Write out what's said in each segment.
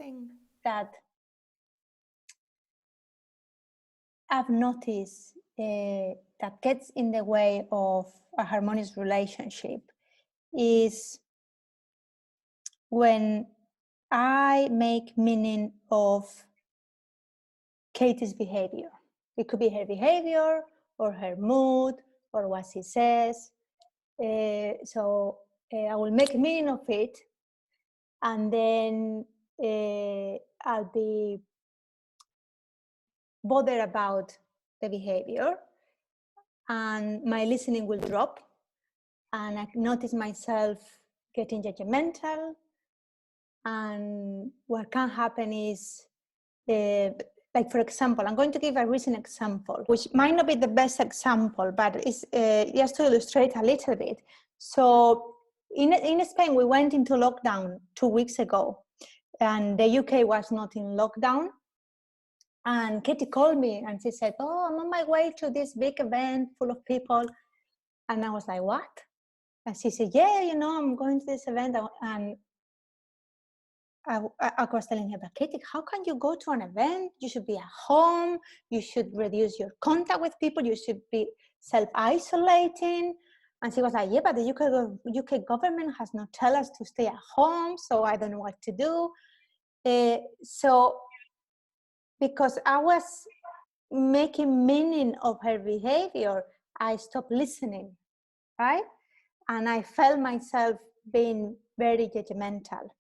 thing that I've noticed that gets in the way of a harmonious relationship is when I make meaning of Katie's behavior. It could be her behavior or her mood or what she says. So I will make meaning of it, and then I'll be bothered about the behavior, and my listening will drop, and I notice myself getting judgmental. And what can happen is, like, for example, I'm going to give a recent example, which might not be the best example, but it's just to illustrate a little bit. So in Spain, we went into lockdown 2 weeks ago, and the UK was not in lockdown. And Katie called me and she said, "Oh, I'm on my way to this big event full of people." And I was like, "What?" And she said, "Yeah, you know, I'm going to this event." And I was telling her, "But Katie, how can you go to an event? You should be at home. You should reduce your contact with people. You should be self-isolating." And she was like, "Yeah, but the UK government has not tell us to stay at home, so I don't know what to do." So because I was making meaning of her behavior, I stopped listening, right? And I felt myself being very judgmental.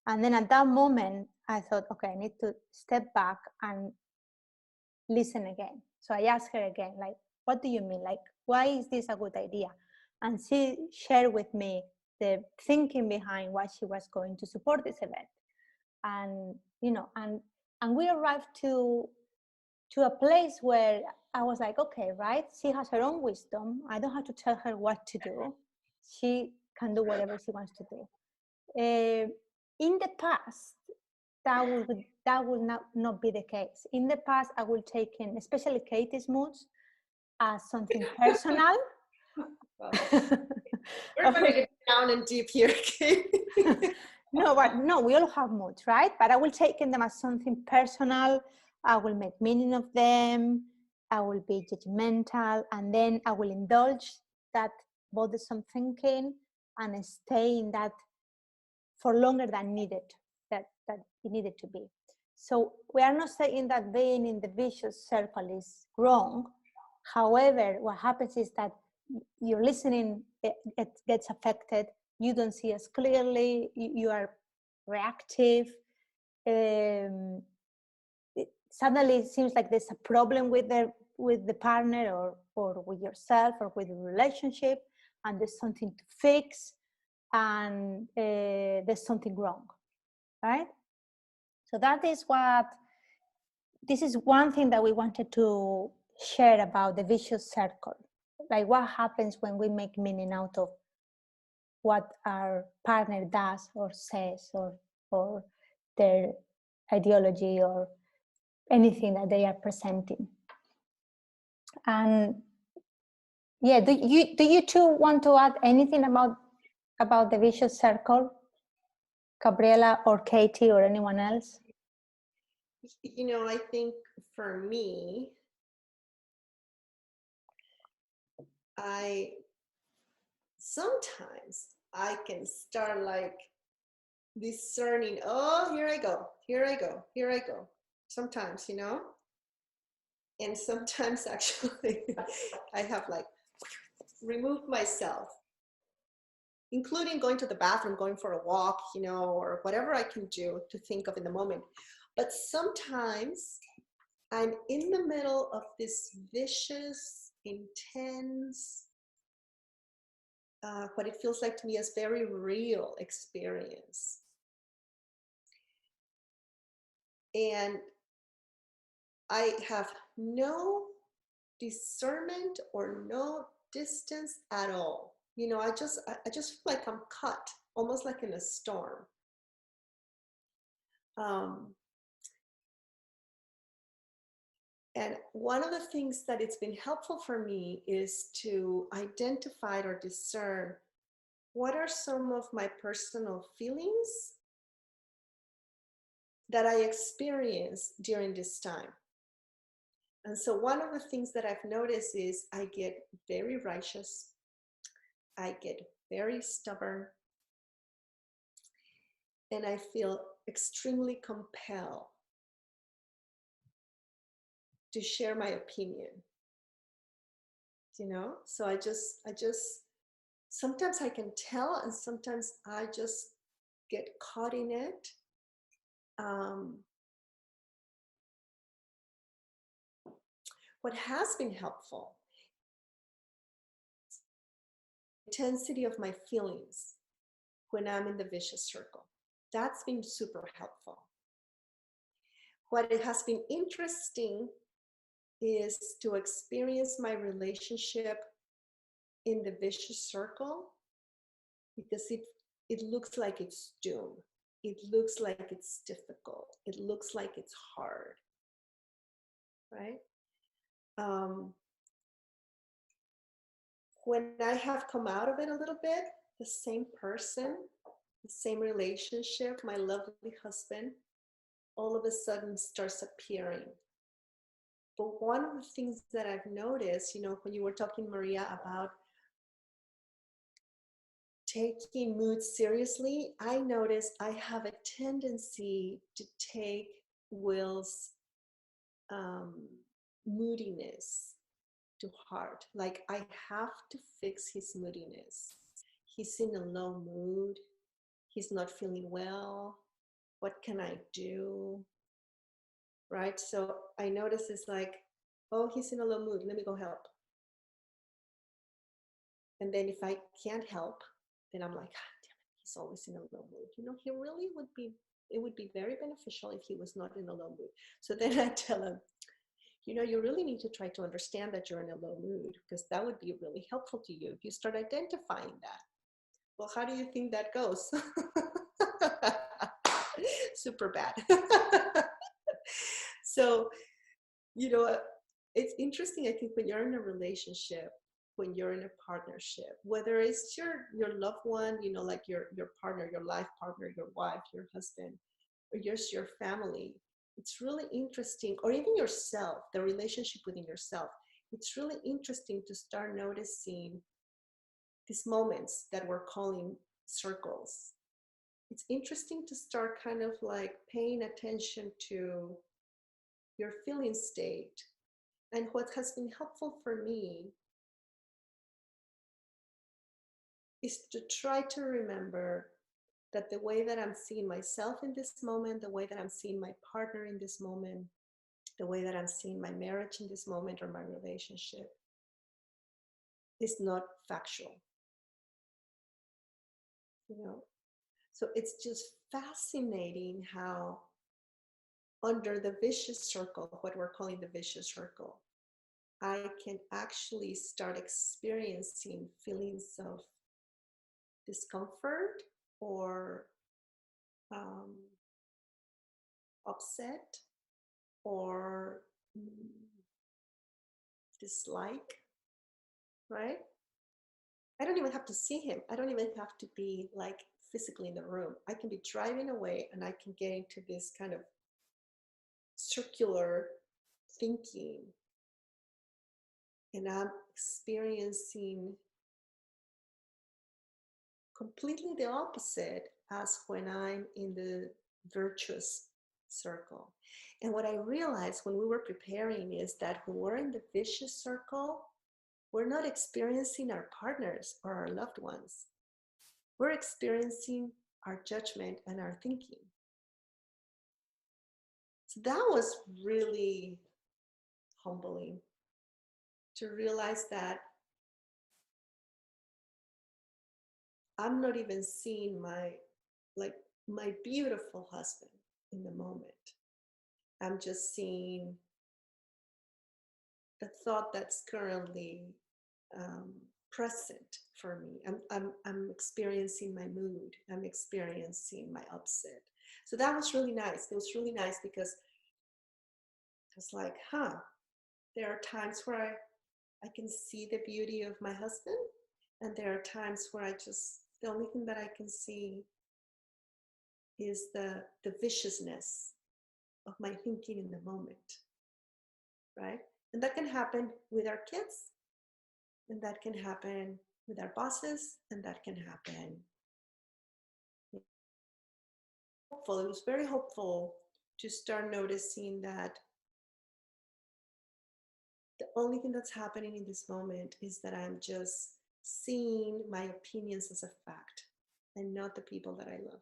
And then at that moment, I thought, okay, I need to step back and listen again. So I asked her again, like, "What do you mean? Like, why is this a good idea?" And she shared with me the thinking behind why she was going to support this event. And, you know, and we arrived to a place where I was like, okay, right? She has her own wisdom. I don't have to tell her what to do. She can do whatever she wants to do. In the past, that would not be the case. In the past, I would take in, especially Katie's moods, as something personal. We're going to get down and deep here, Katie. No, we all have moods, right? But I will take in them as something personal. I will make meaning of them. I will be judgmental, and then I will indulge that bothersome thinking and stay in that for longer than needed, that it needed to be. So we are not saying that being in the vicious circle is wrong. However, what happens is that your listening it gets affected. You don't see as clearly. You are reactive. Suddenly, it seems like there's a problem with the partner or with yourself or with the relationship, and there's something to fix, and there's something wrong, right? So this is one thing that we wanted to share about the vicious circle. Like, what happens when we make meaning out of what our partner does or says, or their ideology or anything that they are presenting. And yeah, do you two want to add anything about the vicious circle, Gabriela or Katie or anyone else? You know, I think for me, sometimes I can start like discerning, oh, here I go. Sometimes, you know, and sometimes actually I have like removed myself, including going to the bathroom, going for a walk, you know, or whatever I can do to think of in the moment. But sometimes I'm in the middle of this vicious, intense, what it feels like to me as very real experience. And I have no discernment or no distance at all. You know, I just feel like I'm caught, almost like in a storm. And one of the things that it's been helpful for me is to identify or discern what are some of my personal feelings that I experience during this time. And so one of the things that I've noticed is I get very righteous, I get very stubborn, and I feel extremely compelled to share my opinion. So I just sometimes I can tell, and sometimes I just get caught in it. What has been helpful, intensity of my feelings when I'm in the vicious circle. That's been super helpful. What it has been interesting is to experience my relationship in the vicious circle, because it looks like it's doomed. It looks like it's difficult. It looks like it's hard, right? When I have come out of it a little bit, the same person, the same relationship, my lovely husband, all of a sudden starts appearing. But one of the things that I've noticed, when you were talking, Maria, about taking mood seriously, I noticed I have a tendency to take Will's moodiness to heart. Like, I have to fix his moodiness. He's in a low mood. He's not feeling well. What can I do? Right? So I notice it's like, oh, he's in a low mood. Let me go help. And then if I can't help, then I'm like, ah, damn it, he's always in a low mood. He really it would be very beneficial if he was not in a low mood. So then I tell him, you really need to try to understand that you're in a low mood, because that would be really helpful to you if you start identifying that. Well, how do you think that goes? Super bad. So, it's interesting, I think, when you're in a relationship, when you're in a partnership, whether it's your loved one, like your partner, your life partner, your wife, your husband, or just your family, it's really interesting, or even yourself, the relationship within yourself. It's really interesting to start noticing these moments that we're calling circles. It's interesting to start kind of like paying attention to your feeling state. And what has been helpful for me is to try to remember that the way that I'm seeing myself in this moment, the way that I'm seeing my partner in this moment, the way that I'm seeing my marriage in this moment, or my relationship, is not factual. So it's just fascinating how under the vicious circle, what we're calling the vicious circle, I can actually start experiencing feelings of discomfort or upset or dislike, right? I don't even have to see him. I don't even have to be like physically in the room. I can be driving away and I can get into this kind of circular thinking, and I'm experiencing completely the opposite as when I'm in the virtuous circle. And what I realized when we were preparing is that when we're in the vicious circle, we're not experiencing our partners or our loved ones. We're experiencing our judgment and our thinking. So that was really humbling to realize that I'm not even seeing my beautiful husband in the moment. I'm just seeing the thought that's currently present for me. I'm experiencing my mood. I'm experiencing my upset. So that was really nice. It was really nice because it was like, there are times where I can see the beauty of my husband, and there are times where the only thing that I can see is the viciousness of my thinking in the moment, right? And that can happen with our kids, and that can happen with our bosses, and that can happen. Hopeful. It was very hopeful to start noticing that the only thing that's happening in this moment is that I'm just seeing my opinions as a fact and not the people that I love.